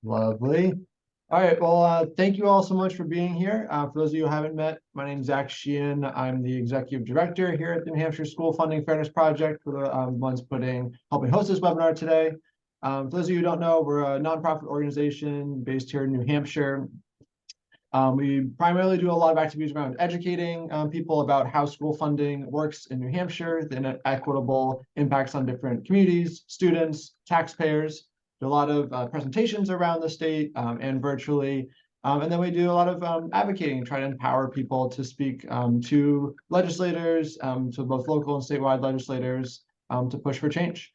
Lovely. All right. Well, thank you all so much for being here. For those of you who haven't met, my name is Zach Sheehan. I'm the executive director here at the New Hampshire School Funding Fairness Project, for the ones helping host this webinar today. For those of you who don't know, we're a nonprofit organization based here in New Hampshire. We primarily do a lot of activities around educating people about how school funding works in New Hampshire, the equitable impacts on different communities, students, taxpayers. Do a lot of presentations around the state and virtually. And then we do a lot of advocating, try to empower people to speak to legislators, to both local and statewide legislators, to push for change.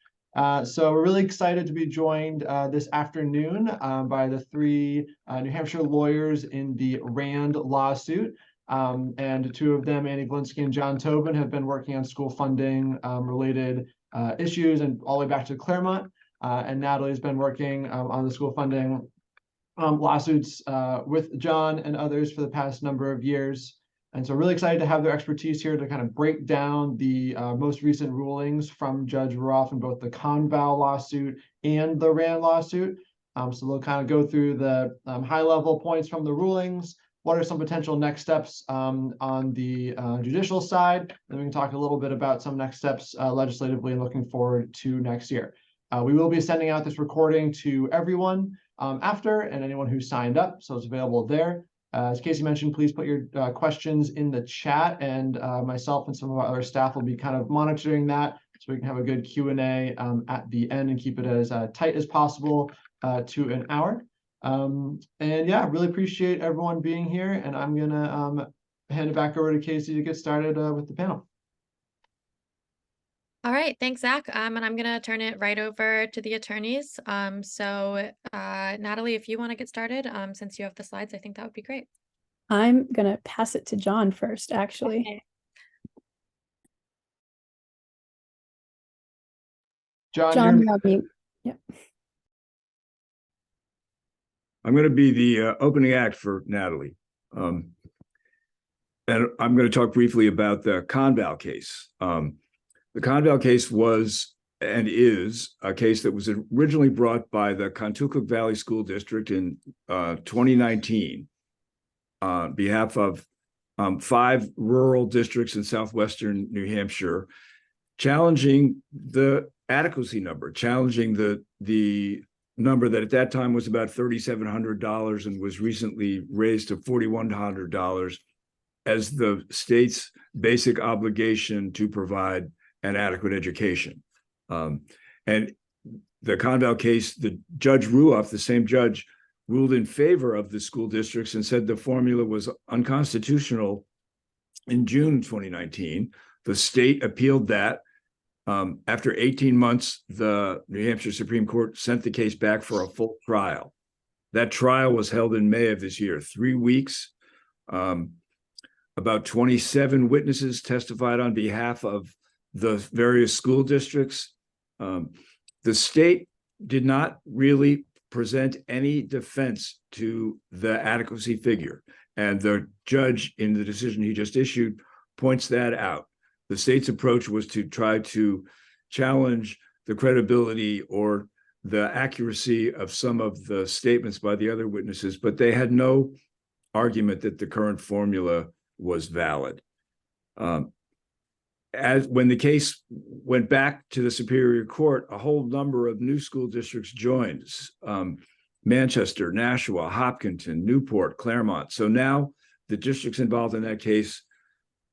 So we're really excited to be joined this afternoon by the three New Hampshire lawyers in the Rand lawsuit. And two of them, Annie Glinsky and John Tobin, have been working on school funding related issues and all the way back to Claremont. And Natalie's been working on the school funding lawsuits with John and others for the past number of years. And so really excited to have their expertise here to kind of break down the most recent rulings from Judge Ruoff in both the ConVal lawsuit and the Rand lawsuit. So they'll kind of go through the high level points from the rulings. What are some potential next steps on the judicial side? Then we can talk a little bit about some next steps legislatively and looking forward to next year. We will be sending out this recording to everyone after, and anyone who signed up, so it's available there. As Casey mentioned, please put your questions in the chat, and myself and some of our other staff will be kind of monitoring that so we can have a good Q&A at the end and keep it as tight as possible to an hour. And yeah, really appreciate everyone being here, and I'm gonna hand it back over to Casey to get started with the panel. All right, thanks, Zach. And I'm going to turn it right over to the attorneys. Natalie, if you want to get started, since you have the slides, I think that would be great. I'm going to pass it to John first, actually. Okay. John, you're on mute. Yep. I'm going to be the opening act for Natalie. And I'm going to talk briefly about the ConVal case. The ConVal case was and is a case that was originally brought by the Contoocook Valley School District in 2019 on behalf of 5 rural districts in southwestern New Hampshire, challenging the adequacy number, challenging the number that at that time was about $3,700 and was recently raised to $4,100 as the state's basic obligation to provide an adequate education. And the ConVal case, the Judge Ruoff, the same judge, ruled in favor of the school districts and said the formula was unconstitutional in June 2019. The state appealed that. After 18 months, the New Hampshire Supreme Court sent the case back for a full trial. That trial was held in May of this year, 3 weeks. About 27 witnesses testified on behalf of the various school districts. The state did not really present any defense to the adequacy figure. And the judge in the decision he just issued points that out. The state's approach was to try to challenge the credibility or the accuracy of some of the statements by the other witnesses, but they had no argument that the current formula was valid. As when the case went back to the Superior Court, a whole number of new school districts joined, Manchester, Nashua, Hopkinton, Newport, Claremont. So now the districts involved in that case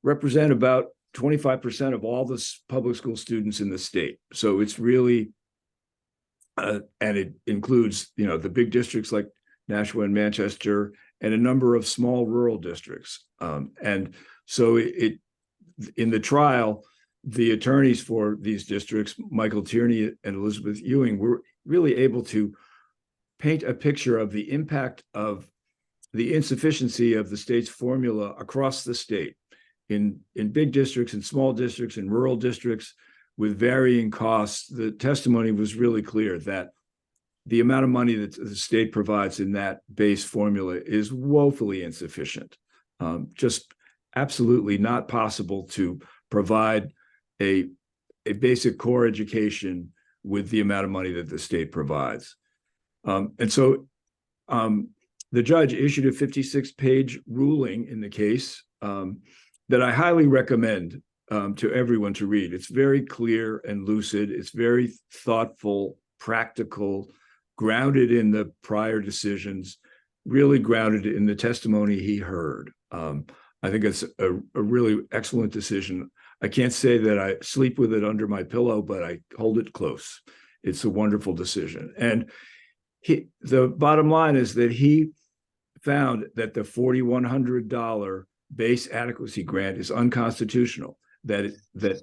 represent about 25% of all the public school students in the state. So it's really, and it includes, the big districts like Nashua and Manchester and a number of small rural districts. And so in the trial, the attorneys for these districts, Michael Tierney and Elizabeth Ewing, were really able to paint a picture of the impact of the insufficiency of the state's formula across the state in big districts, in small districts, in rural districts with varying costs. The testimony was really clear that the amount of money that the state provides in that base formula is woefully insufficient. Just absolutely not possible to provide a basic core education with the amount of money that the state provides. And so the judge issued a 56-page ruling in the case that I highly recommend to everyone to read. It's very clear and lucid. It's very thoughtful, practical, grounded in the prior decisions, really grounded in the testimony he heard. I think it's a really excellent decision. I can't say that I sleep with it under my pillow, but I hold it close. It's a wonderful decision. And the bottom line is that he found that the $4,100 base adequacy grant is unconstitutional, that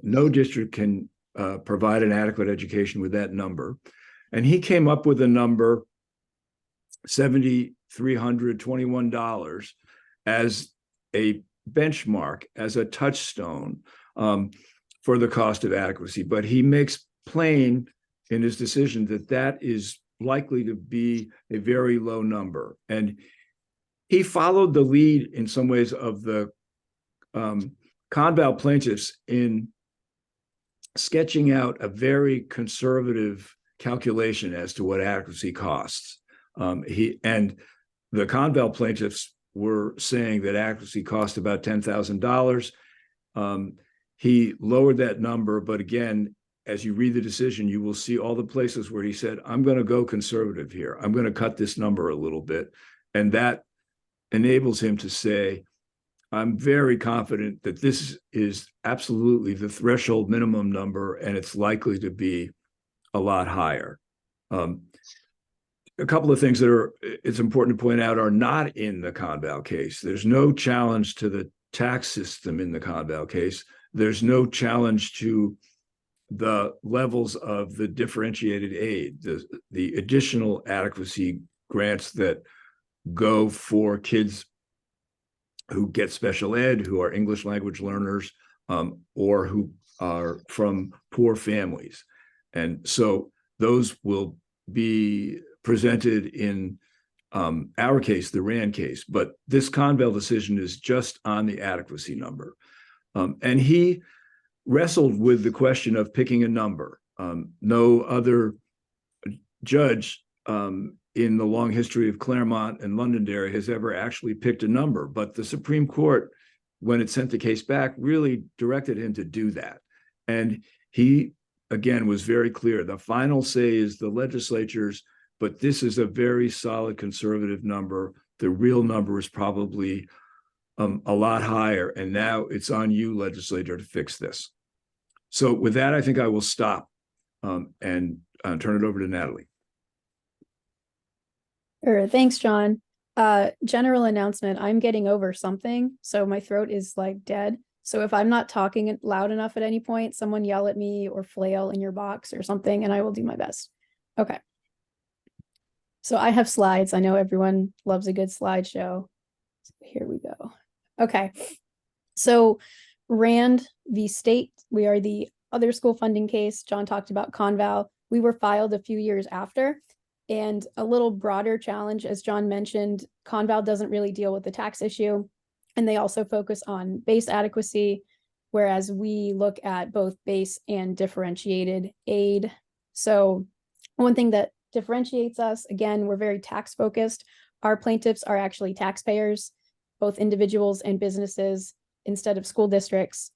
no district can provide an adequate education with that number. And he came up with a number, $7,321, as a benchmark, as a touchstone for the cost of adequacy. But he makes plain in his decision that that is likely to be a very low number. And he followed the lead in some ways of the ConVal plaintiffs in sketching out a very conservative calculation as to what adequacy costs. The ConVal plaintiffs were saying that adequacy cost about $10,000. He lowered that number, but again, as you read the decision, you will see all the places where he said, I'm going to go conservative here. I'm going to cut this number a little bit. And that enables him to say, I'm very confident that this is absolutely the threshold minimum number, and it's likely to be a lot higher. A couple of things that it's important to point out are not in the ConVal case. There's no challenge to the tax system in the ConVal case. There's no challenge to the levels of the differentiated aid, the additional adequacy grants that go for kids who get special ed, who are English language learners, or who are from poor families. And so those will be presented in our case, the Rand case, but this ConVal decision is just on the adequacy number. And he wrestled with the question of picking a number. No other judge in the long history of Claremont and Londonderry has ever actually picked a number, but the Supreme Court, when it sent the case back, really directed him to do that. And he, again, was very clear. The final say is the legislature's, but this is a very solid conservative number. The real number is probably a lot higher. And now it's on you, legislator, to fix this. So with that, I think I will stop and turn it over to Natalie. Sure. Thanks, John. General announcement, I'm getting over something, so my throat is like dead. So if I'm not talking loud enough at any point, someone yell at me or flail in your box or something, and I will do my best. Okay. So I have slides. I know everyone loves a good slideshow. So here we go. Okay. So Rand v. State, we are the other school funding case. John talked about ConVal. We were filed a few years after. And a little broader challenge, as John mentioned, ConVal doesn't really deal with the tax issue. And they also focus on base adequacy, whereas we look at both base and differentiated aid. So one thing that differentiates us, again, we're very tax focused. Our plaintiffs are actually taxpayers, both individuals and businesses, instead of school districts.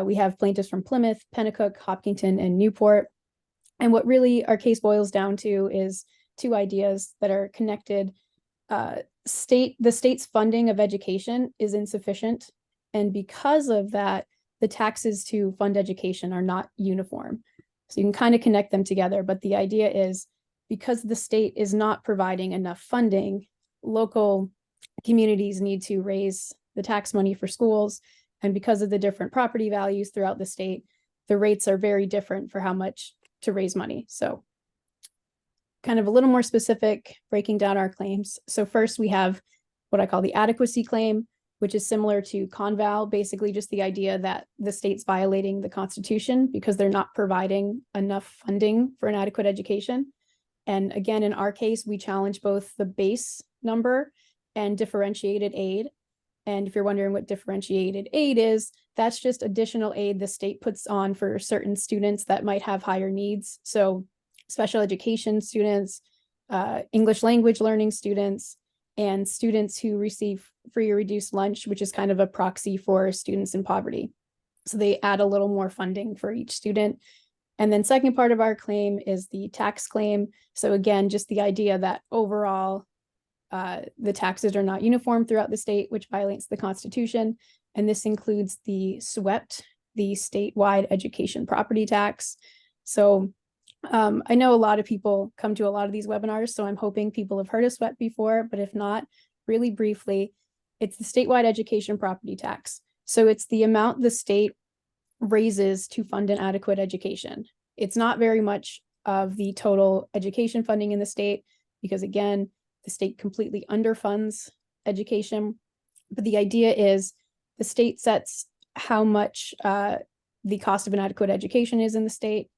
We have plaintiffs from Plymouth, Pennacook, Hopkinton, and Newport. And what really our case boils down to is two ideas that are connected. The state's funding of education is insufficient. And because of that, the taxes to fund education are not uniform. So you can kind of connect them together. But the idea is because the state is not providing enough funding, local communities need to raise the tax money for schools. And because of the different property values throughout the state, the rates are very different for how much to raise money. So kind of a little more specific, breaking down our claims. So first we have what I call the adequacy claim, which is similar to ConVal, basically just the idea that the state's violating the Constitution because they're not providing enough funding for an adequate education. And again, in our case, we challenge both the base number and differentiated aid. And if you're wondering what differentiated aid is, that's just additional aid the state puts on for certain students that might have higher needs. So special education students, English language learning students, and students who receive free or reduced lunch, which is kind of a proxy for students in poverty. So they add a little more funding for each student. And then second part of our claim is the tax claim. So again, just the idea that overall, the taxes are not uniform throughout the state, which violates the Constitution. And this includes the SWEPT, the statewide education property tax. So I know a lot of people come to a lot of these webinars, so I'm hoping people have heard of SWEPT before, but if not, really briefly, it's the statewide education property tax. So it's the amount the state raises to fund an adequate education. It's not very much of the total education funding in the state, because again, the state completely underfunds education. But the idea is the state sets how much the cost of an adequate education is in the state,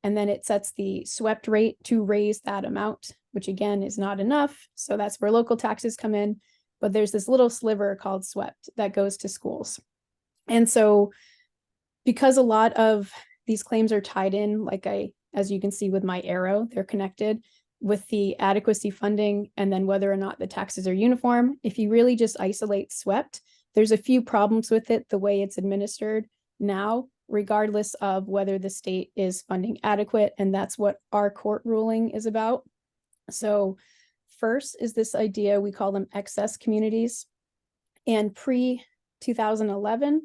and then it sets the SWEPT rate to raise that amount, which again is not enough. So that's where local taxes come in. But there's this little sliver called SWEPT that goes to schools. And so because a lot of these claims are tied in, as you can see with my arrow, they're connected with the adequacy funding and then whether or not the taxes are uniform. If you really just isolate SWEPT, there's a few problems with it, the way it's administered now, regardless of whether the state is funding adequate. And that's what our court ruling is about. So first is this idea, we call them excess communities. And pre-2011,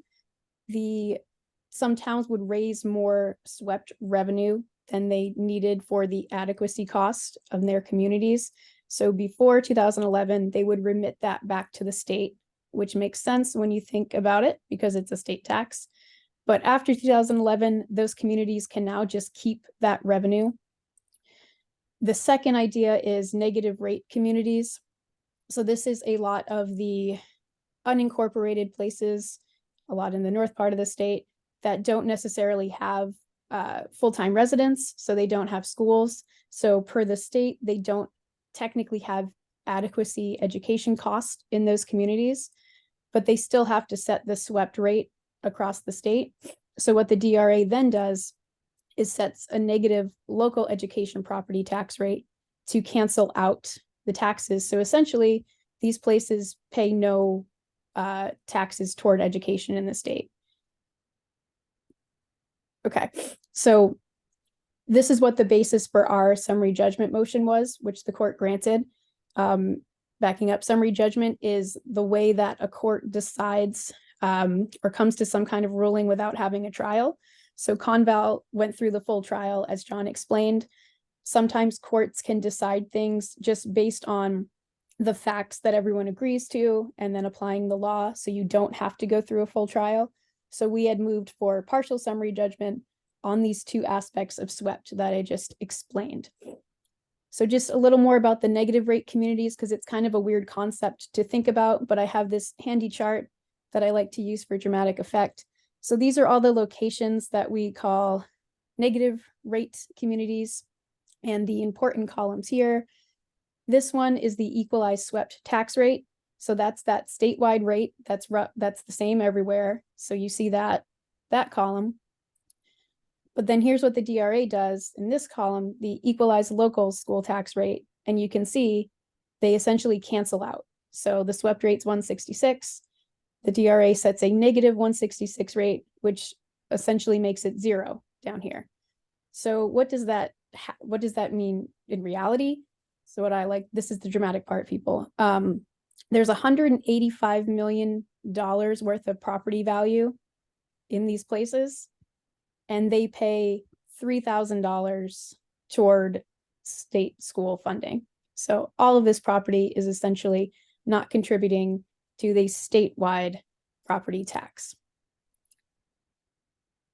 some towns would raise more SWEPT revenue than they needed for the adequacy cost of their communities. So before 2011, they would remit that back to the state, which makes sense when you think about it because it's a state tax. But after 2011, those communities can now just keep that revenue. The second idea is negative rate communities. So this is a lot of the unincorporated places, a lot in the north part of the state, that don't necessarily have full-time residents, so they don't have schools. So per the state, they don't technically have adequacy education cost in those communities, but they still have to set the SWEPT rate across the state. So what the DRA then does is sets a negative local education property tax rate to cancel out the taxes. So essentially, these places pay no taxes toward education in the state. Okay, so this is what the basis for our summary judgment motion was, which the court granted. Backing up, summary judgment is the way that a court decides or comes to some kind of ruling without having a trial. So ConVal went through the full trial, as John explained. Sometimes courts can decide things just based on the facts that everyone agrees to and then applying the law, so you don't have to go through a full trial. So we had moved for partial summary judgment on these two aspects of SWEPT that I just explained. So just a little more about the negative rate communities, because it's kind of a weird concept to think about, but I have this handy chart that I like to use for dramatic effect. So these are all the locations that we call negative rate communities, and the important columns here. This one is the equalized SWEPT tax rate. So that's that statewide rate that's the same everywhere. So you see that column. But then here's what the DRA does in this column, the equalized local school tax rate. And you can see they essentially cancel out. So the SWEPT rate's 166. The DRA sets a negative 166 rate, which essentially makes it 0 down here. So what does that mean in reality? So this is the dramatic part, people. There's $185 million worth of property value in these places, and they pay $3,000 toward state school funding. So all of this property is essentially not contributing to the statewide property tax.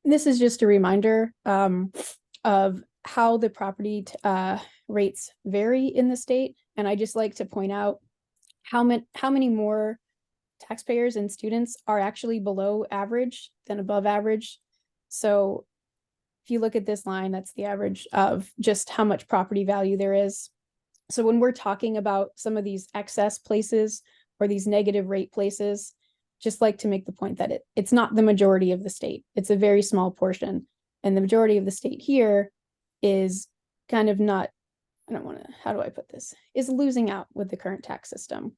This is just a reminder of how the property rates vary in the state. And I just like to point out how many more taxpayers and students are actually below average than above average. So if you look at this line, that's the average of just how much property value there is. So when we're talking about some of these excess places or these negative rate places, just like to make the point that it's not the majority of the state. It's a very small portion. And the majority of the state here is kind of not, how do I put this, is losing out with the current tax system.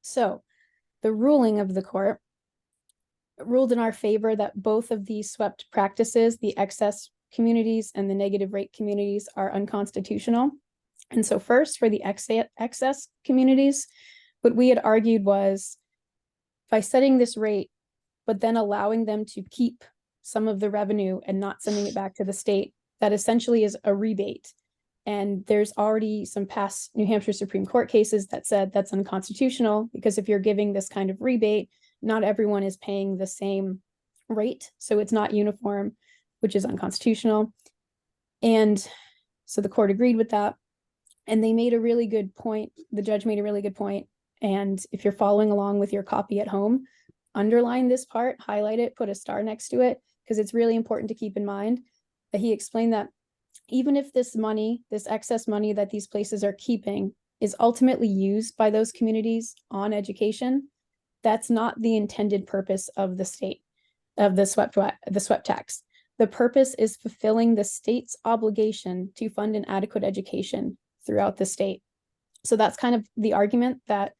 So the ruling of the court ruled in our favor that both of these swept practices, the excess communities and the negative rate communities, are unconstitutional. And so first, for the excess communities, what we had argued was by setting this rate, but then allowing them to keep some of the revenue and not sending it back to the state, that essentially is a rebate. And there's already some past New Hampshire Supreme Court cases that said that's unconstitutional, because if you're giving this kind of rebate, not everyone is paying the same rate. So it's not uniform, which is unconstitutional. And so the court agreed with that. And they made a really good point. The judge made a really good point. And if you're following along with your copy at home, underline this part, highlight it, put a star next to it, because it's really important to keep in mind that he explained that even if this money, this excess money that these places are keeping, is ultimately used by those communities on education, that's not the intended purpose of the state, of the swept tax. The purpose is fulfilling the state's obligation to fund an adequate education throughout the state. So that's kind of the argument that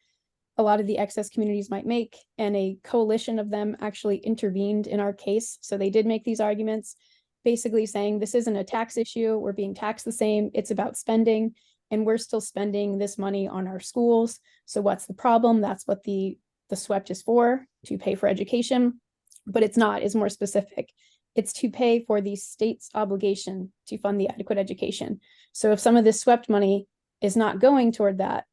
a lot of the excess communities might make, and a coalition of them actually intervened in our case. So they did make these arguments, basically saying this isn't a tax issue, we're being taxed the same, it's about spending, and we're still spending this money on our schools. So what's the problem? That's what the SWEPT is for, to pay for education, but it's not, it's more specific. It's to pay for the state's obligation to fund the adequate education. So if some of this SWEPT money is not going toward that,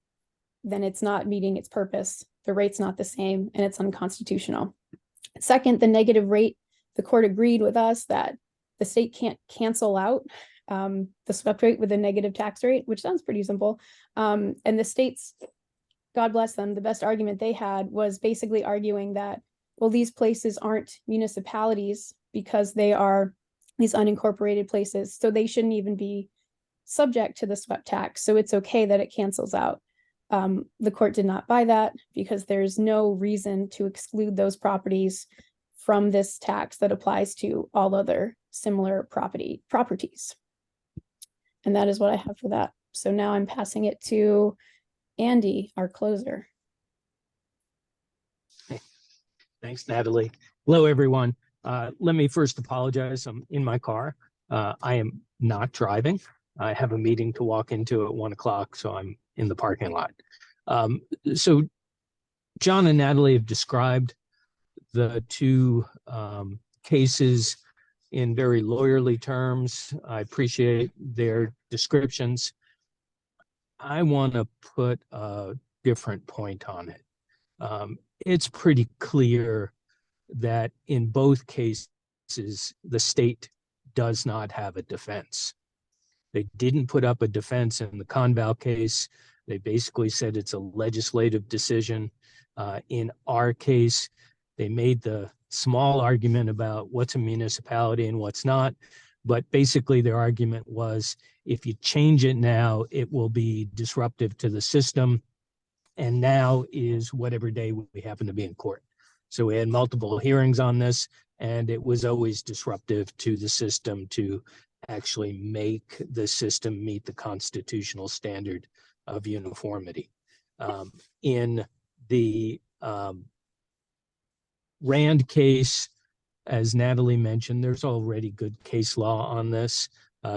then it's not meeting its purpose. The rate's not the same, and it's unconstitutional. Second, the negative rate, the court agreed with us that the state can't cancel out the SWEPT rate with a negative tax rate, which sounds pretty simple. And the states, God bless them, the best argument they had was basically arguing that, well, these places aren't municipalities because they are these unincorporated places, so they shouldn't even be subject to the SWEPT tax. So it's okay that it cancels out. The court did not buy that, because there's no reason to exclude those properties from this tax that applies to all other similar properties. And that is what I have for that. So now I'm passing it to Andy, our closer. Thanks, Natalie. Hello, everyone. Let me first apologize. I'm in my car. I am not driving. I have a meeting to walk into at 1 o'clock, so I'm in the parking lot. So John and Natalie have described the two cases in very lawyerly terms. I appreciate their descriptions. I want to put a different point on it. It's pretty clear that in both cases, the state does not have a defense. They didn't put up a defense in the ConVal case. They basically said it's a legislative decision. In our case, they made the small argument about what's a municipality and what's not. But basically their argument was, if you change it now, it will be disruptive to the system. And now is whatever day we happen to be in court. So we had multiple hearings on this, and it was always disruptive to the system to actually make the system meet the constitutional standard of uniformity. In the Rand case, as Natalie mentioned, there's already good case law on this,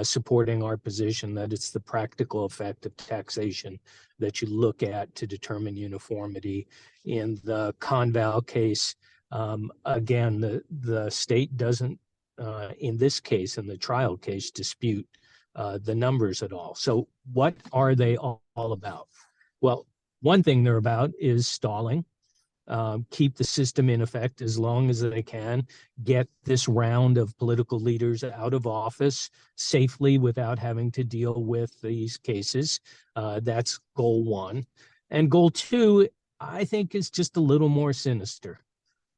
supporting our position that it's the practical effect of taxation that you look at to determine uniformity. In the ConVal case, again, the state doesn't, in this case, in the trial case, dispute the numbers at all. So what are they all about? Well, one thing they're about is stalling. Keep the system in effect as long as they can, get this round of political leaders out of office safely without having to deal with these cases. That's goal one. And goal two, I think, is just a little more sinister.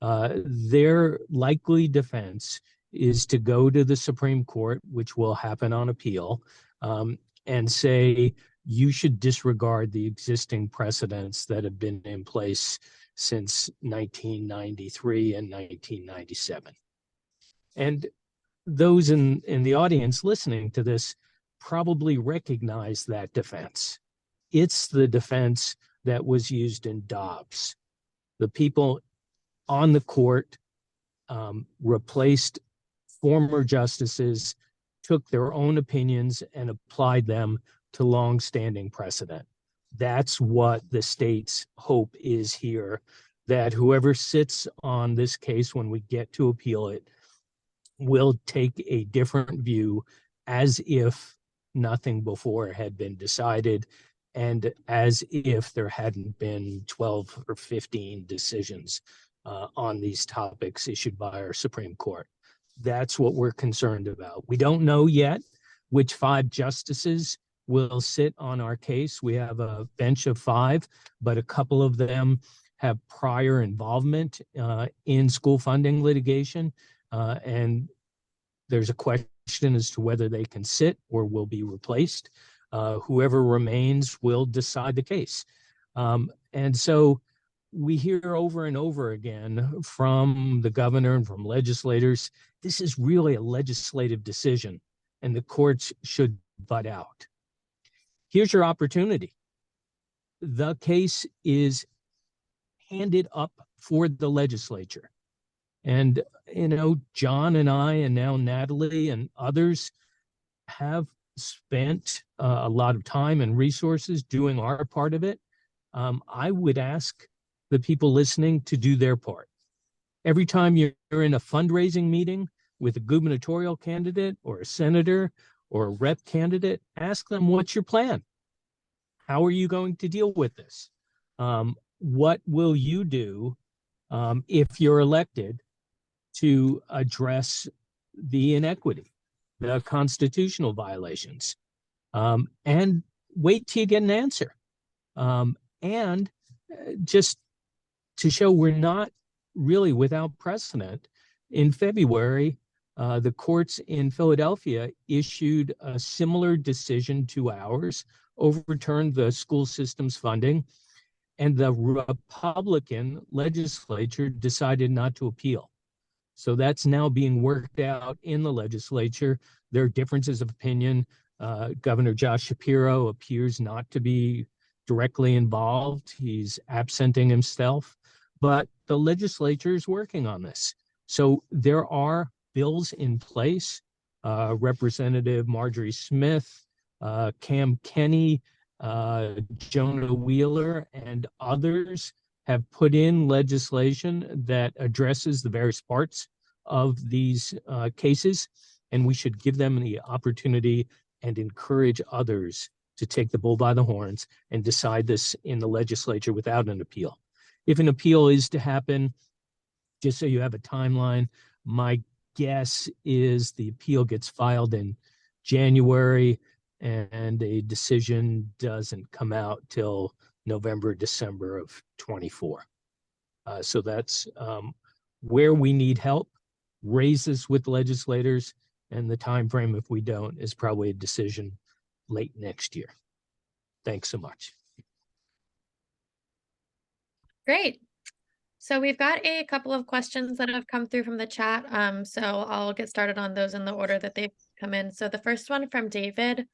Their likely defense is to go to the Supreme Court, which will happen on appeal, and say, you should disregard the existing precedents that have been in place since 1993 and 1997. And those in the audience listening to this probably recognize that defense. It's the defense that was used in Dobbs. The people on the court replaced former justices, took their own opinions and applied them to longstanding precedent. That's what the state's hope is here, that whoever sits on this case when we get to appeal it will take a different view, as if nothing before had been decided and as if there hadn't been 12 or 15 decisions on these topics issued by our Supreme Court. That's what we're concerned about. We don't know yet which 5 justices will sit on our case. We have a bench of 5, but a couple of them have prior involvement in school funding litigation, and there's a question as to whether they can sit or will be replaced. Whoever remains will decide the case. And so we hear over and over again from the governor and from legislators, this is really a legislative decision and the courts should butt out. Here's your opportunity. The case is handed up for the legislature. And, you know, John and I, and now Natalie and others have spent a lot of time and resources doing our part of it. I would ask the people listening to do their part. Every time you're in a fundraising meeting with a gubernatorial candidate or a senator or a rep candidate, ask them, what's your plan? How are you going to deal with this? What will you do if you're elected to address the inequity, the constitutional violations, and wait till you get an answer. And just to show we're not really without precedent, in February, the courts in Philadelphia issued a similar decision to ours, overturned the school system's funding, and the Republican legislature decided not to appeal. So that's now being worked out in the legislature. There are differences of opinion. Governor Josh Shapiro appears not to be directly involved. He's absenting himself, but the legislature is working on this. So there are bills in place. Representative Marjorie Smith, Cam Kenny, Jonah Wheeler, and others have put in legislation that addresses the various parts of these cases, and we should give them the opportunity and encourage others to take the bull by the horns and decide this in the legislature without an appeal. If an appeal is to happen, just so you have a timeline, my guess is the appeal gets filed in January and a decision doesn't come out till November, December of 24. So that's where we need help, raises with legislators, and the time frame, if we don't, is probably a decision late next year. Thanks so much. Great. So we've got a couple of questions that have come through from the chat. So I'll get started on those in the order that they've come in. So the first one from David,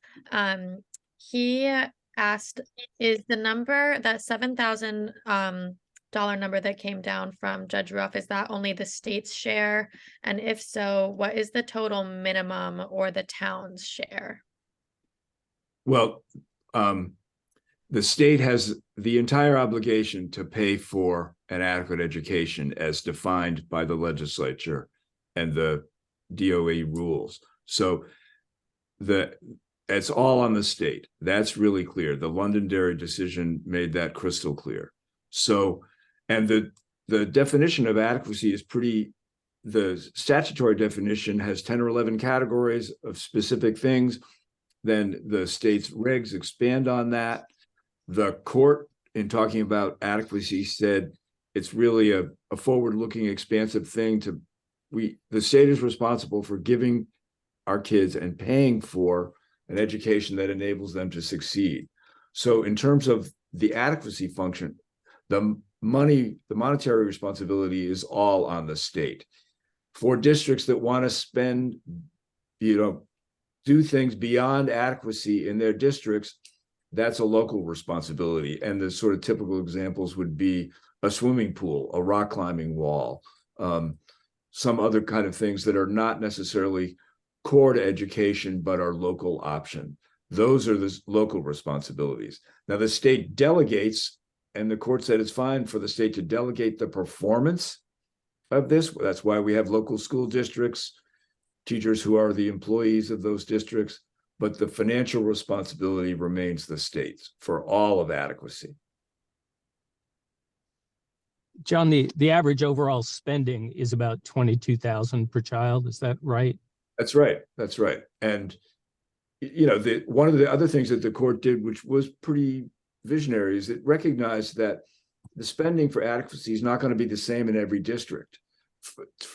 he asked, is the number, that $7,000 number that came down from Judge Ruff, is that only the state's share? And if so, what is the total minimum or the town's share? Well, the state has the entire obligation to pay for an adequate education as defined by the legislature and the DOE rules. So it's all on the state. That's really clear. The Londonderry decision made that crystal clear. So, and the definition of adequacy is the statutory definition has 10 or 11 categories of specific things. Then the state's regs expand on that. The court, in talking about adequacy, said it's really a forward-looking, expansive thing. The state is responsible for giving our kids and paying for an education that enables them to succeed. So in terms of the adequacy function, the monetary responsibility is all on the state. For districts that want to spend, do things beyond adequacy in their districts, that's a local responsibility. And the sort of typical examples would be a swimming pool, a rock climbing wall, some other kind of things that are not necessarily core to education, but are local option. Those are the local responsibilities. Now, the state delegates, and the court said it's fine for the state to delegate the performance of this. That's why we have local school districts, teachers who are the employees of those districts, but the financial responsibility remains the state's for all of adequacy. John, the average overall spending is about 22,000 per child. Is that right? That's right. That's right. And you know, one of the other things that the court did, which was pretty visionary, is it recognized that the spending for adequacy is not going to be the same in every district.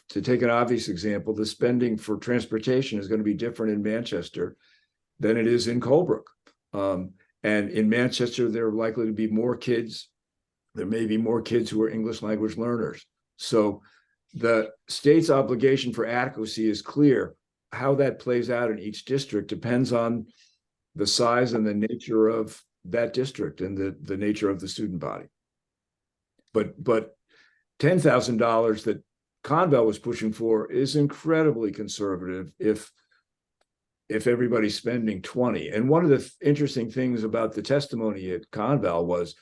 To take an obvious example, the spending for transportation is going to be different in Manchester than it is in Colebrook. And in Manchester, there are likely to be more kids. There may be more kids who are English language learners. So the state's obligation for adequacy is clear. How that plays out in each district depends on the size and the nature of that district and the nature of the student body. But $10,000 that ConVal was pushing for is incredibly conservative if everybody's spending 20. And one of the interesting things about the testimony at ConVal was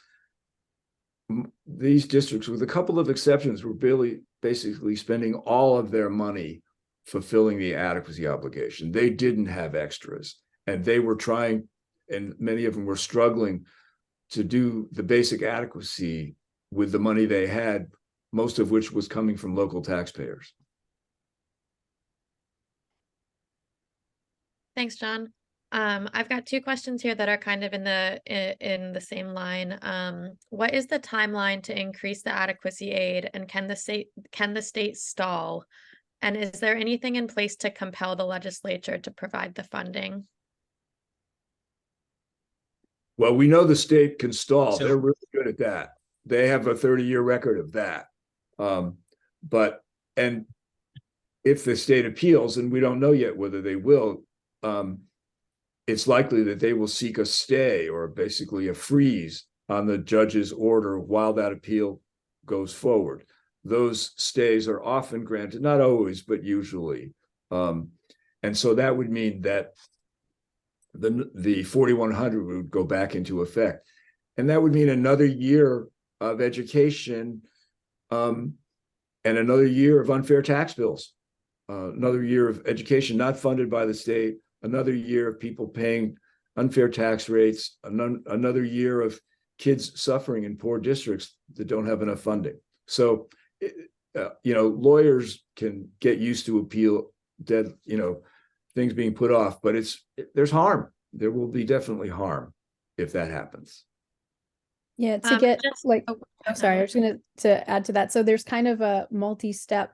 these districts, with a couple of exceptions, were basically spending all of their money fulfilling the adequacy obligation. They didn't have extras, and they were trying, and many of them were struggling to do the basic adequacy with the money they had, most of which was coming from local taxpayers. Thanks, John. I've got two questions here that are kind of in the same line. What is the timeline to increase the adequacy aid, and can the state stall? And is there anything in place to compel the legislature to provide the funding? Well, we know the state can stall. They're really good at that. They have a 30-year record of that. And if the state appeals, and we don't know yet whether they will, it's likely that they will seek a stay or basically a freeze on the judge's order while that appeal goes forward. Those stays are often granted, not always, but usually. And so that would mean that the 4100 would go back into effect. And that would mean another year of education and another year of unfair tax bills, another year of education not funded by the state, another year of people paying unfair tax rates, another year of kids suffering in poor districts that don't have enough funding. So, lawyers can get used to things being put off, but there's harm. There will be definitely harm if that happens. Yeah, to get oh, I'm sorry, I was going to add to that. So there's kind of a multi-step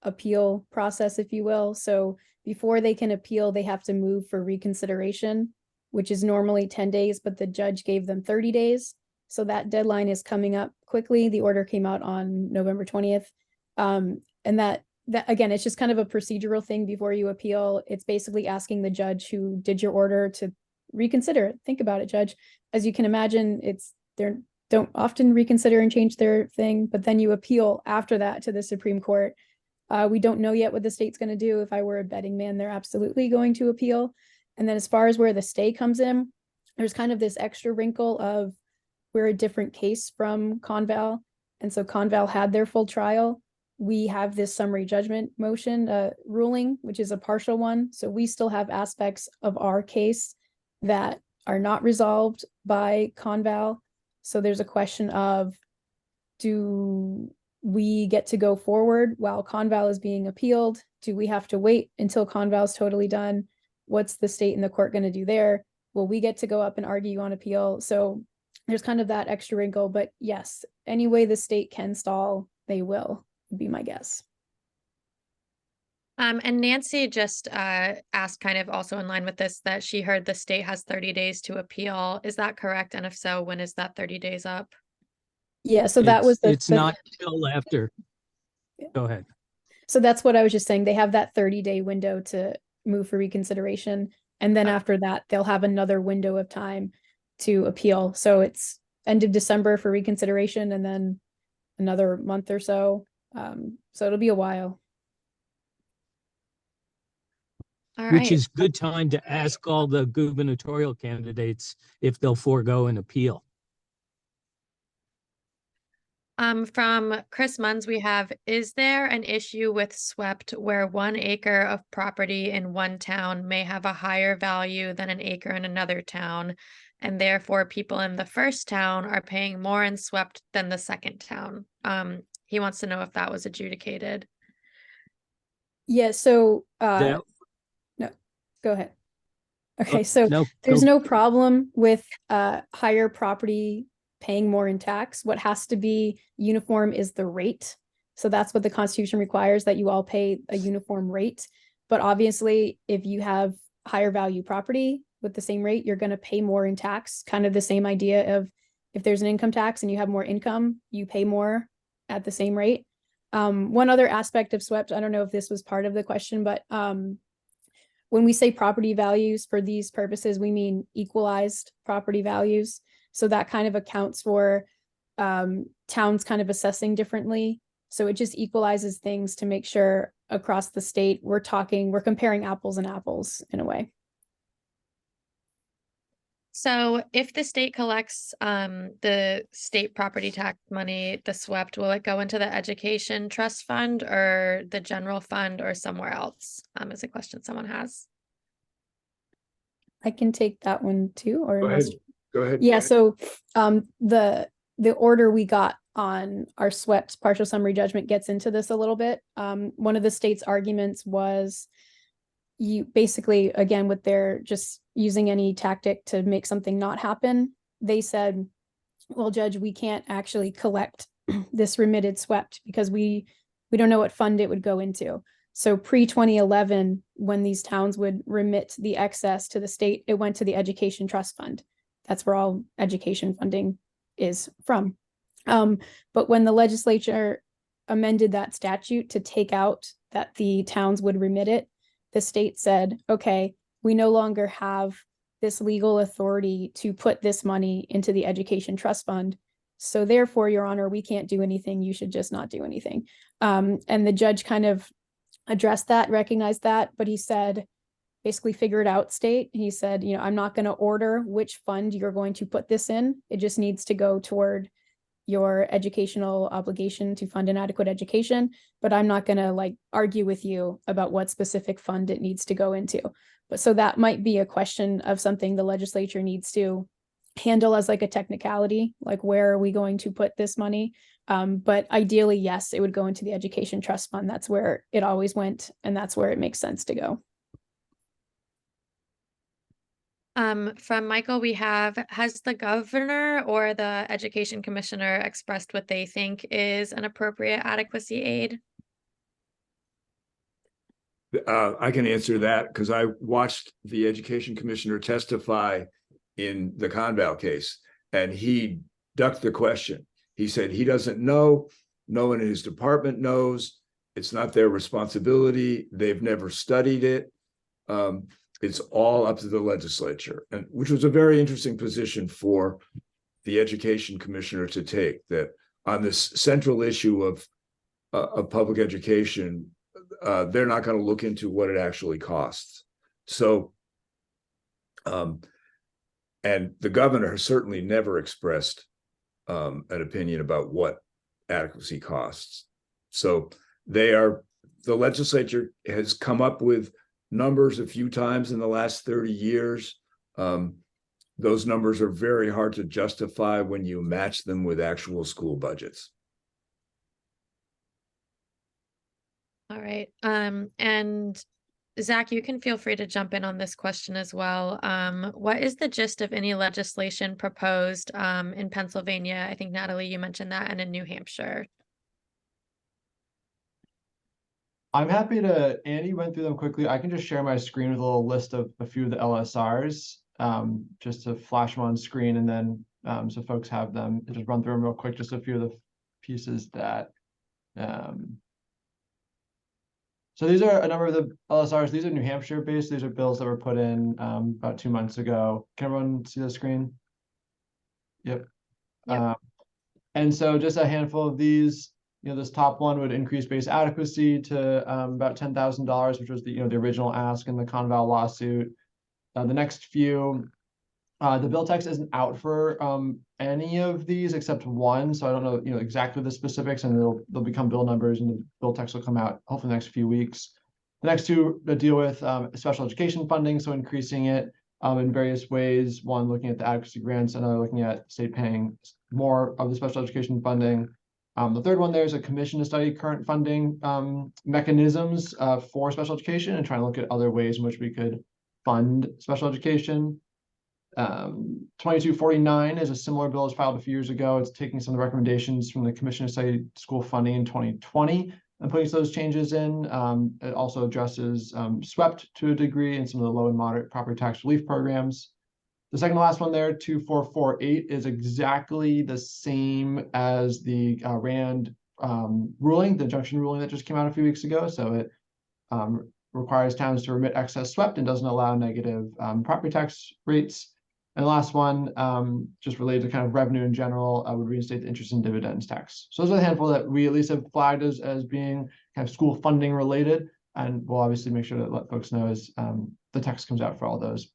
appeal process, if you will. So before they can appeal, they have to move for reconsideration, which is normally 10 days, but the judge gave them 30 days. So that deadline is coming up quickly. The order came out on November 20th. And that again, it's just kind of a procedural thing before you appeal. It's basically asking the judge who did your order to reconsider it. Think about it, judge. As you can imagine, they don't often reconsider and change their thing, but then you appeal after that to the Supreme Court. We don't know yet what the state's going to do. If I were a betting man, they're absolutely going to appeal. And then as far as where the stay comes in, there's kind of this extra wrinkle of we're a different case from ConVal. And so ConVal had their full trial. We have this summary judgment motion ruling, which is a partial one. So we still have aspects of our case that are not resolved by ConVal. So there's a question of, do we get to go forward while ConVal is being appealed? Do we have to wait until ConVal is totally done? What's the state and the court going to do there? Will we get to go up and argue on appeal? So there's kind of that extra wrinkle, but yes, any way the state can stall, they will, would be my guess. And Nancy just asked, kind of also in line with this, that she heard the state has 30 days to appeal. Is that correct? And if so, when is that 30 days up? Yeah, so that was it's not till after. Go ahead. So that's what I was just saying. They have that 30-day window to move for reconsideration. And then after that, they'll have another window of time to appeal. So it's end of December for reconsideration and then another month or so. So it'll be a while. All Which right. is good time to ask all the gubernatorial candidates if they'll forego an appeal. From Chris Munns, we have, is there an issue with SWEPT where 1 acre of property in one town may have a higher value than an acre in another town, and therefore people in the first town are paying more in SWEPT than the second town? He wants to know if that was adjudicated. Yeah, so That- no, go ahead. Okay, so no, there's go- no problem with higher property paying more in tax. What has to be uniform is the rate. So that's what the Constitution requires, that you all pay a uniform rate. But obviously, if you have higher value property with the same rate, you're going to pay more in tax. Kind of the same idea of if there's an income tax and you have more income, you pay more at the same rate. One other aspect of SWEPT, I don't know if this was part of the question, but when we say property values for these purposes, we mean equalized property values. So that kind of accounts for towns kind of assessing differently. So it just equalizes things to make sure across the state we're comparing apples and apples in a way. So if the state collects the state property tax money, the SWEPT, will it go into the education trust fund or the general fund or somewhere else? Is a question someone has. I can take that one too, or Go ahead. Go ahead. Yeah, so the order we got on our SWEPT partial summary judgment gets into this a little bit. One of the state's arguments was you basically, again, with their just using any tactic to make something not happen, they said, well, Judge, we can't actually collect this remitted SWEPT because we don't know what fund it would go into. So pre-2011, when these towns would remit the excess to the state, it went to the education trust fund. That's where all education funding is from. But when the legislature amended that statute to take out that the towns would remit it, the state said, okay, we no longer have this legal authority to put this money into the education trust fund. So therefore, Your Honor, we can't do anything. You should just not do anything. And the judge kind of addressed that, recognized that, but he said, basically figure it out, state. He said, I'm not going to order which fund you're going to put this in. It just needs to go toward your educational obligation to fund an adequate education, but I'm not going to argue with you about what specific fund it needs to go into. But so that might be a question of something the legislature needs to handle as a technicality, where are we going to put this money? But ideally, yes, it would go into the education trust fund. That's where it always went, and that's where it makes sense to go. From Michael, we have, has the governor or the education commissioner expressed what they think is an appropriate adequacy aid? I can answer that because I watched the education commissioner testify in the ConVal case, and he ducked the question. He said he doesn't know. No one in his department knows. It's not their responsibility. They've never studied it. It's all up to the legislature, and which was a very interesting position for the education commissioner to take, that on this central issue of public education, they're not going to look into what it actually costs. So, and the governor has certainly never expressed an opinion about what adequacy costs. So the legislature has come up with numbers a few times in the last 30 years. Those numbers are very hard to justify when you match them with actual school budgets. All right. And Zach, you can feel free to jump in on this question as well. What is the gist of any legislation proposed in Pennsylvania? I think, Natalie, you mentioned that, and in New Hampshire. I'm happy to, Andy went through them quickly. I can just share my screen with a little list of a few of the LSRs, just to flash them on screen, and then so folks have them. I'll just run through them real quick, just a few of the pieces that so these are a number of the LSRs. These are New Hampshire based. These are bills that were put in about 2 months ago. Can everyone see the screen? Yep. Yep. And so just a handful of these, this top one would increase base adequacy to about $10,000, which was the original ask in the ConVal lawsuit. The next few, the bill text isn't out for any of these except one, so I don't know exactly the specifics, and they'll become bill numbers, and the bill text will come out hopefully the next few weeks. The next two deal with special education funding, so increasing it in various ways. One looking at the adequacy grants, another looking at state paying more of the special education funding. The third one, there's a commission to study current funding mechanisms for special education and trying to look at other ways in which we could fund special education. 2249 is a similar bill as filed a few years ago. It's taking some of the recommendations from the Commission to Study School Funding in 2020 and putting those changes in. It also addresses SWEPT to a degree and some of the low and moderate property tax relief programs. The second to last one there, 2448, is exactly the same as the RAND ruling, the injunction ruling that just came out a few weeks ago. So it requires towns to remit excess SWEPT and doesn't allow negative property tax rates. And the last one, just related to kind of revenue in general, would reinstate the interest and dividends tax. So those are the handful that we at least have flagged as being kind of school funding related. And we'll obviously make sure to let folks know as the text comes out for all those.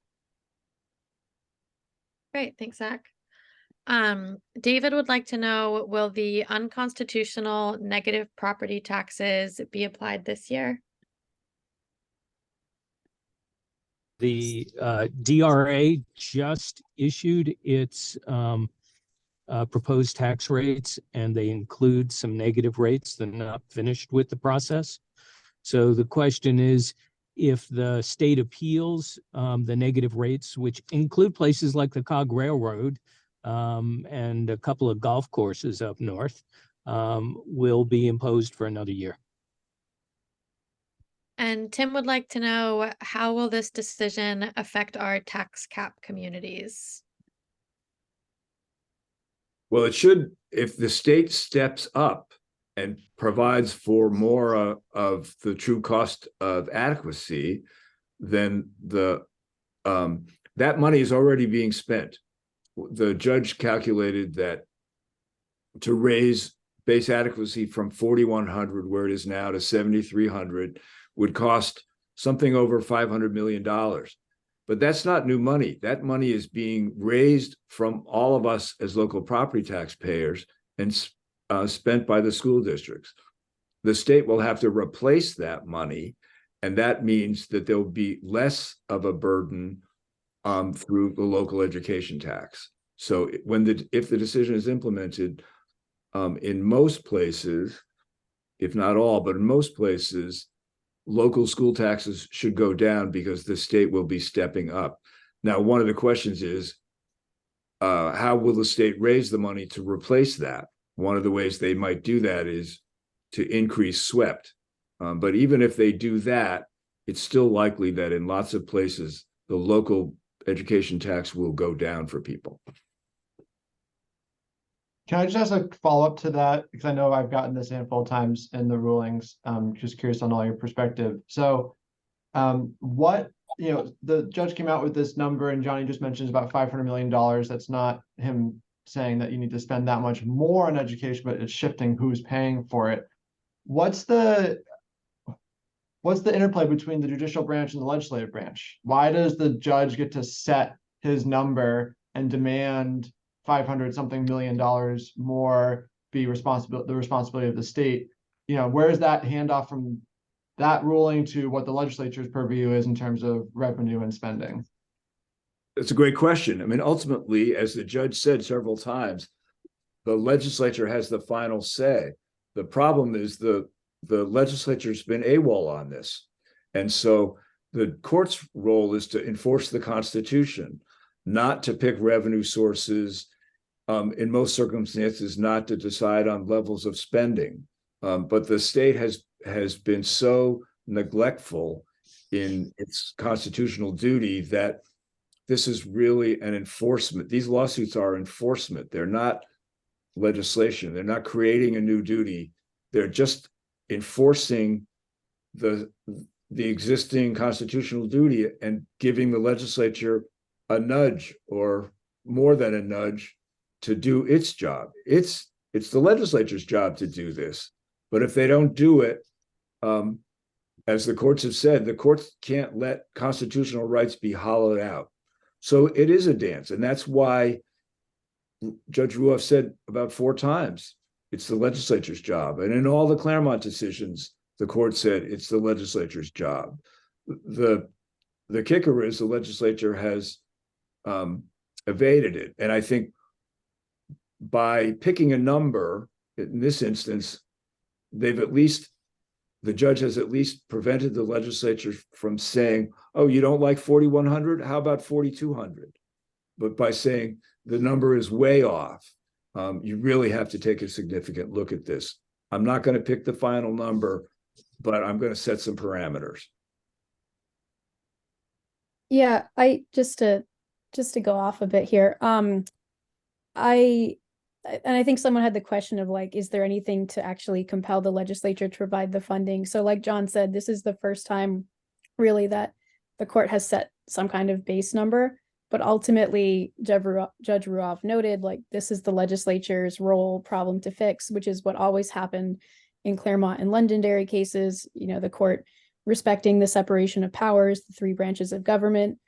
Great, thanks, Zach. David would like to know, will the unconstitutional negative property taxes be applied this year? The DRA just issued its proposed tax rates, and they include some negative rates. They're not finished with the process. So the question is, if the state appeals the negative rates, which include places like the Cog Railroad and a couple of golf courses up north, will be imposed for another year. And Tim would like to know, how will this decision affect our tax cap communities? Well, it should, if the state steps up and provides for more of the true cost of adequacy, then that money is already being spent. The judge calculated that to raise base adequacy from 4,100, where it is now, to 7,300 would cost something over $500 million. But that's not new money. That money is being raised from all of us as local property taxpayers and spent by the school districts. The state will have to replace that money, and that means that there will be less of a burden through the local education tax. So if the decision is implemented, in most places, if not all, but in most places, local school taxes should go down because the state will be stepping up. Now, one of the questions is, how will the state raise the money to replace that? One of the ways they might do that is to increase SWEPT. But even if they do that, it's still likely that in lots of places, the local education tax will go down for people. Can I just ask a follow-up to that? Because I know I've gotten this handful of times in the rulings. Just curious on all your perspective. So the judge came out with this number, and Johnny just mentioned about $500 million. That's not him saying that you need to spend that much more on education, but it's shifting who's paying for it. What's the interplay between the judicial branch and the legislative branch? Why does the judge get to set his number and demand $500-something million more be the responsibility of the state? Where is that handoff from that ruling to what the legislature's purview is in terms of revenue and spending? That's a great question. I mean, ultimately, as the judge said several times, the legislature has the final say. The problem is the legislature's been AWOL on this. And so the court's role is to enforce the Constitution, not to pick revenue sources, in most circumstances, not to decide on levels of spending. But the state has been so neglectful in its constitutional duty that this is really an enforcement. These lawsuits are enforcement. They're not legislation. They're not creating a new duty. They're just enforcing the existing constitutional duty and giving the legislature a nudge, or more than a nudge, to do its job. It's the legislature's job to do this. But if they don't do it, as the courts have said, the courts can't let constitutional rights be hollowed out. So it is a dance. And that's why Judge Ruoff said about 4 times, it's the legislature's job. And in all the Claremont decisions, the court said it's the legislature's job. The kicker is the legislature has evaded it. And I think by picking a number, in this instance, the judge has at least prevented the legislature from saying, oh, you don't like 4,100? How about 4,200? But by saying the number is way off, you really have to take a significant look at this. I'm not going to pick the final number, but I'm going to set some parameters. Yeah, I just to go off a bit here. I think someone had the question of like, is there anything to actually compel the legislature to provide the funding? So like John said, this is the first time really that the court has set some kind of base number, but ultimately Judge Ruoff noted like this is the legislature's role problem to fix, which is what always happened in Claremont and Londonderry cases, the court respecting the separation of powers, the 3 branches of government,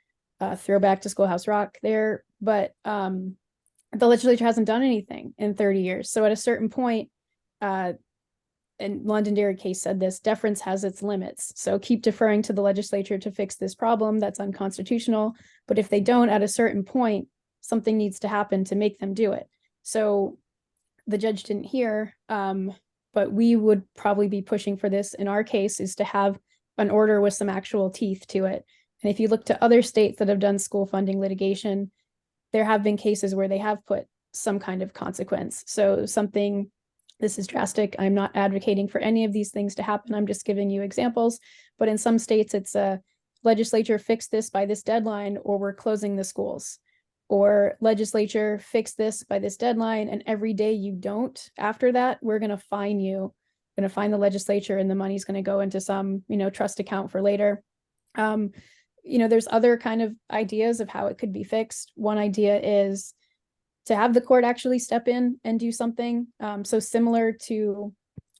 throwback to Schoolhouse Rock there, but the legislature hasn't done anything in 30 years. So at a certain point, and Londonderry case said this, deference has its limits. So keep deferring to the legislature to fix this problem that's unconstitutional. But if they don't, at a certain point, something needs to happen to make them do it. So the judge didn't hear, but we would probably be pushing for this in our case is to have an order with some actual teeth to it. And if you look to other states that have done school funding litigation, there have been cases where they have put some kind of consequence. So this is drastic. I'm not advocating for any of these things to happen. I'm just giving you examples. But in some states, it's a legislature fix this by this deadline, or we're closing the schools. Or legislature fix this by this deadline, and every day you don't after that, we're going to fine you. Going to fine the legislature, and the money's going to go into some, trust account for later. There's other kind of ideas of how it could be fixed. One idea is to have the court actually step in and do something. So similar to,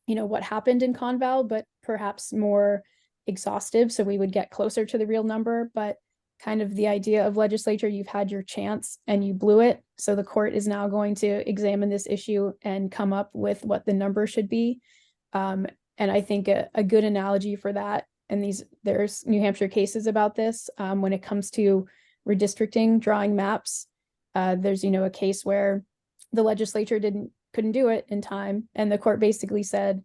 what happened in ConVal, but perhaps more exhaustive. So we would get closer to the real number, but kind of the idea of legislature, you've had your chance and you blew it. So the court is now going to examine this issue and come up with what the number should be. And I think a good analogy for that, and there's New Hampshire cases about this, when it comes to redistricting, drawing maps, there's, a case where the legislature couldn't do it in time. And the court basically said,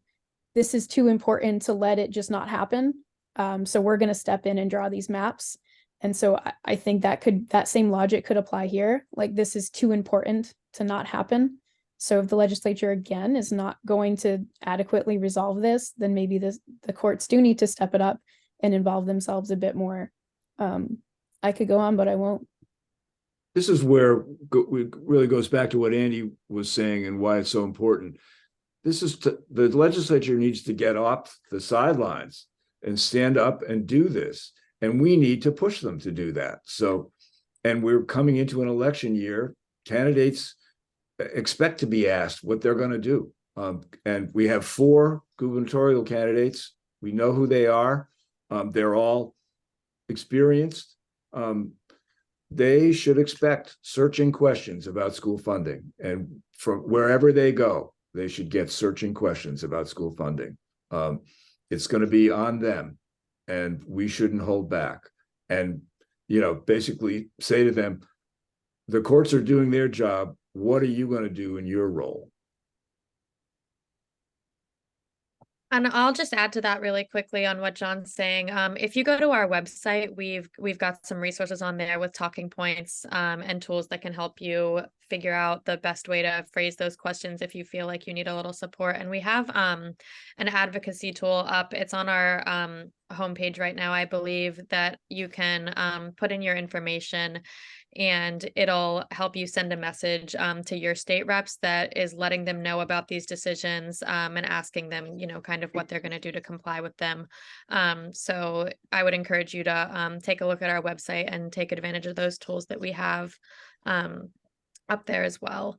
this is too important to let it just not happen. So we're going to step in and draw these maps. And so I think that same logic could apply here. Like, this is too important to not happen. So if the legislature, again, is not going to adequately resolve this, then maybe the courts do need to step it up and involve themselves a bit more. I could go on, but I won't. This is where it really goes back to what Andy was saying and why it's so important. The legislature needs to get off the sidelines and stand up and do this. And we need to push them to do that. So, and we're coming into an election year. Candidates expect to be asked what they're going to do. And we have 4 gubernatorial candidates. We know who they are. They're all experienced. They should expect searching questions about school funding. And from wherever they go, they should get searching questions about school funding. It's going to be on them, and we shouldn't hold back. And, basically say to them, the courts are doing their job. What are you going to do in your role? And I'll just add to that really quickly on what John's saying. If you go to our website, we've got some resources on there with talking points and tools that can help you figure out the best way to phrase those questions if you feel like you need a little support. And we have an advocacy tool up. It's on our homepage right now, I believe, that you can put in your information, and it'll help you send a message to your state reps that is letting them know about these decisions and asking them, kind of what they're going to do to comply with them. So I would encourage you to take a look at our website and take advantage of those tools that we have. up there as well.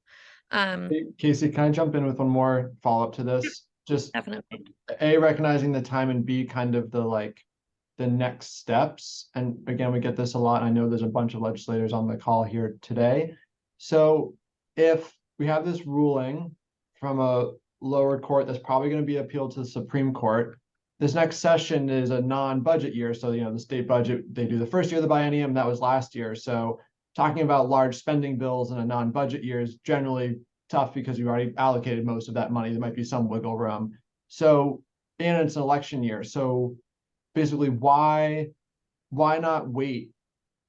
Hey, Casey, can I jump in with one more follow-up to this? Just Definitely. A, recognizing the time, and B, kind of the next steps. And again, we get this a lot. I know there's a bunch of legislators on the call here today. So if we have this ruling from a lower court that's probably going to be appealed to the Supreme Court, this next session is a non-budget year. So, the state budget, they do the first year of the biennium, that was last year. So talking about large spending bills in a non-budget year is generally tough because you've already allocated most of that money. There might be some wiggle room. So, and it's an election year. So basically, why not wait?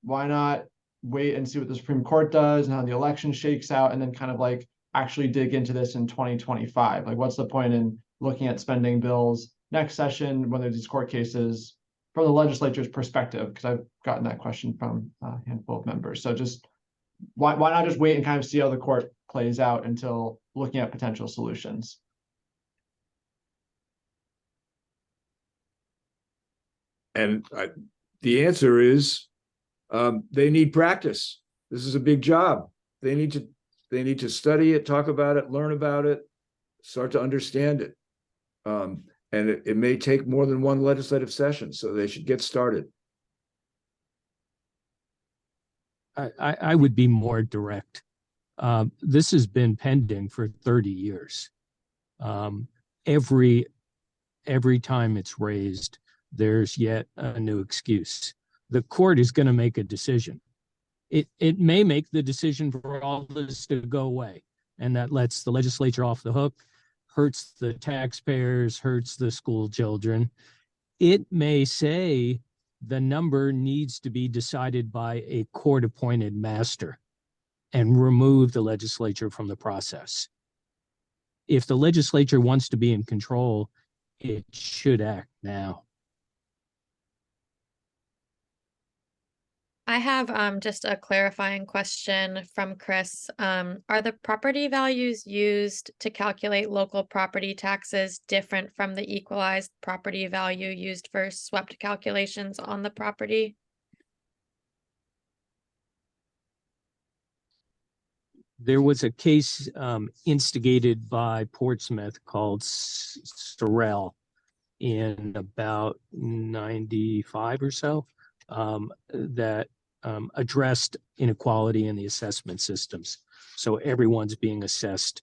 Why not wait and see what the Supreme Court does and how the election shakes out, and then kind of actually dig into this in 2025? Like, what's the point in looking at spending bills next session when there's these court cases from the legislature's perspective? Because I've gotten that question from a handful of members. So just why not just wait and kind of see how the court plays out until looking at potential solutions? And the answer is they need practice. This is a big job. They need to study it, talk about it, learn about it, start to understand it. And it may take more than one legislative session, so they should get started. I would be more direct. This has been pending for 30 years. Every time it's raised, there's yet a new excuse. The court is going to make a decision. It may make the decision for all this to go away, and that lets the legislature off the hook, hurts the taxpayers, hurts the school children. It may say the number needs to be decided by a court-appointed master and remove the legislature from the process. If the legislature wants to be in control, it should act now. I have just a clarifying question from Chris. Are the property values used to calculate local property taxes different from the equalized property value used for swept calculations on the property? There was a case instigated by Portsmouth called Sorrell in about 95 or so that addressed inequality in the assessment systems. So everyone's being assessed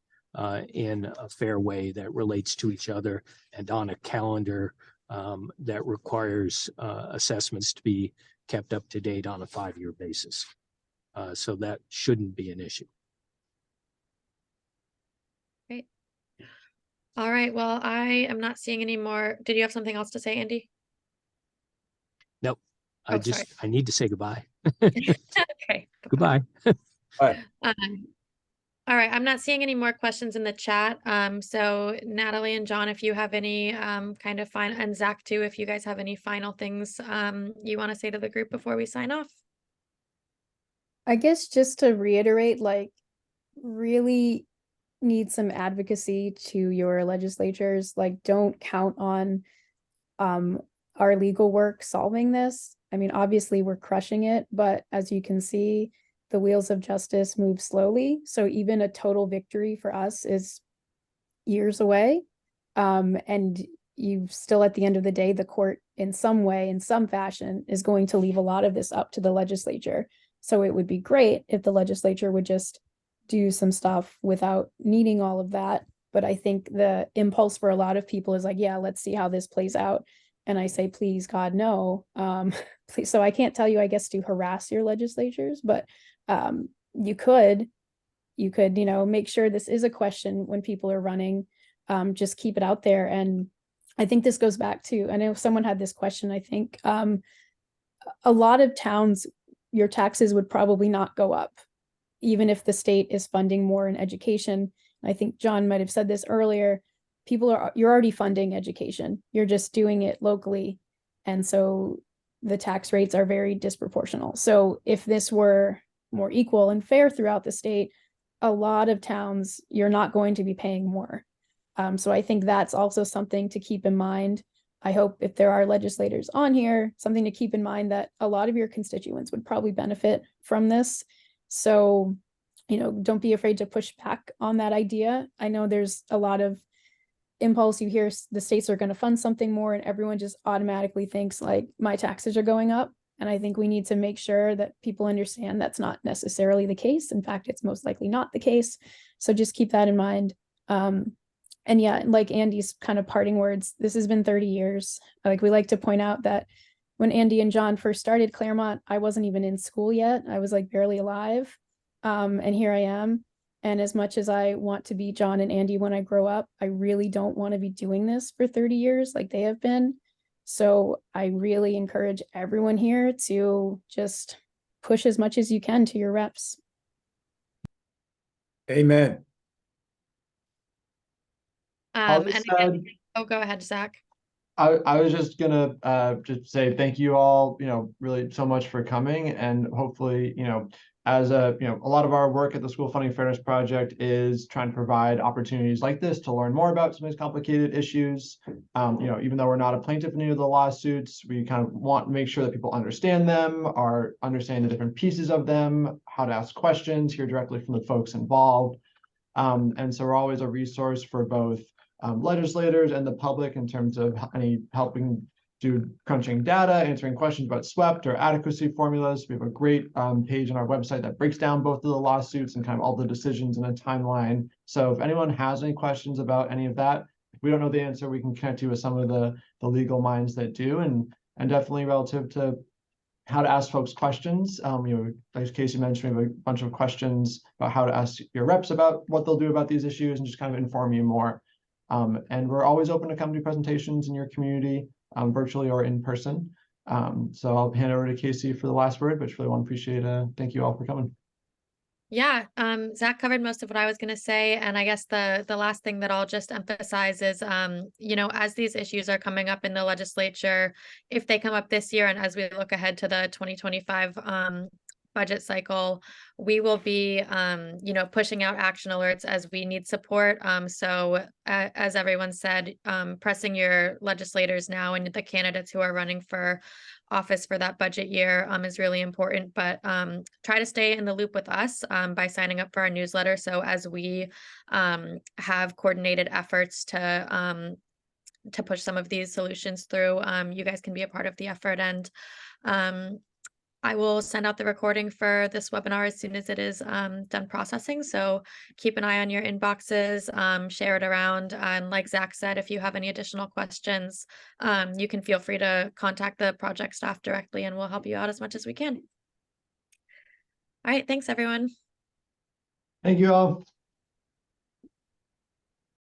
in a fair way that relates to each other and on a calendar that requires assessments to be kept up to date on a 5-year basis. So that shouldn't be an issue. Great. All right. Well, I am not seeing any more. Did you have something else to say, Andy? Nope. Oh, I need to say goodbye. Okay. Goodbye. Bye. All right. I'm not seeing any more questions in the chat. So Natalie and John, if you have any kind of final, and Zach too, if you guys have any final things you want to say to the group before we sign off. I guess just to reiterate, really need some advocacy to your legislatures. Don't count on our legal work solving this. I mean, obviously we're crushing it, but as you can see, the wheels of justice move slowly. So even a total victory for us is years away. And you still, at the end of the day, the court in some way, in some fashion, is going to leave a lot of this up to the legislature. So it would be great if the legislature would just do some stuff without needing all of that. But I think the impulse for a lot of people is yeah, let's see how this plays out. And I say, please, God, no. Please. So I can't tell you, I guess, to harass your legislatures, but you could, make sure this is a question when people are running. Just keep it out there. And I think this goes back to, I know someone had this question, I think a lot of towns, your taxes would probably not go up, even if the state is funding more in education. I think John might have said this earlier. You're already funding education. You're just doing it locally. And so the tax rates are very disproportional. So if this were more equal and fair throughout the state, a lot of towns, you're not going to be paying more. So I think that's also something to keep in mind. I hope if there are legislators on here, something to keep in mind that a lot of your constituents would probably benefit from this. So don't be afraid to push back on that idea. I know there's a lot of impulse. You hear the states are going to fund something more and everyone just automatically thinks like my taxes are going up. And I think we need to make sure that people understand that's not necessarily the case. In fact, it's most likely not the case. So just keep that in mind. And yeah, like Andy's kind of parting words, this has been 30 years. Like we like to point out that when Andy and John first started Claremont, I wasn't even in school yet. I was like barely alive. And here I am. And as much as I want to be John and Andy when I grow up, I really don't want to be doing this for 30 years like they have been. So I really encourage everyone here to just push as much as you can to your reps. Amen. All And this again, said, oh, go ahead, Zach. I was just gonna just say thank you all, really so much for coming, and hopefully, as a lot of our work at the School Funding Fairness Project is trying to provide opportunities like this to learn more about some of these complicated issues. Even though we're not a plaintiff in any of the lawsuits, we kind of want to make sure that people understand them, are understanding the different pieces of them, how to ask questions, hear directly from the folks involved. And so we're always a resource for both legislators and the public in terms of any helping do crunching data, answering questions about SWEPT or adequacy formulas. We have a great page on our website that breaks down both of the lawsuits and kind of all the decisions in a timeline. So if anyone has any questions about any of that, if we don't know the answer, we can connect you with some of the legal minds that do, and definitely relative to how to ask folks questions. Like Casey mentioned, we have a bunch of questions about how to ask your reps about what they'll do about these issues and just kind of inform you more. And we're always open to come to presentations in your community, virtually or in person. So I'll hand over to Casey for the last word, but really want to appreciate thank you all for coming. Yeah, Zach covered most of what I was going to say, and I guess the last thing that I'll just emphasize is, as these issues are coming up in the legislature, if they come up this year, and as we look ahead to the 2025 budget cycle, we will be, pushing out action alerts as we need support. So as everyone said, pressing your legislators now and the candidates who are running for office for that budget year is really important, but try to stay in the loop with us by signing up for our newsletter. So as we have coordinated efforts to push some of these solutions through, you guys can be a part of the effort. And I will send out the recording for this webinar as soon as it is done processing. So keep an eye on your inboxes, share it around. And like Zach said, if you have any additional questions, you can feel free to contact the project staff directly and we'll help you out as much as we can. All right, thanks everyone. Thank you all.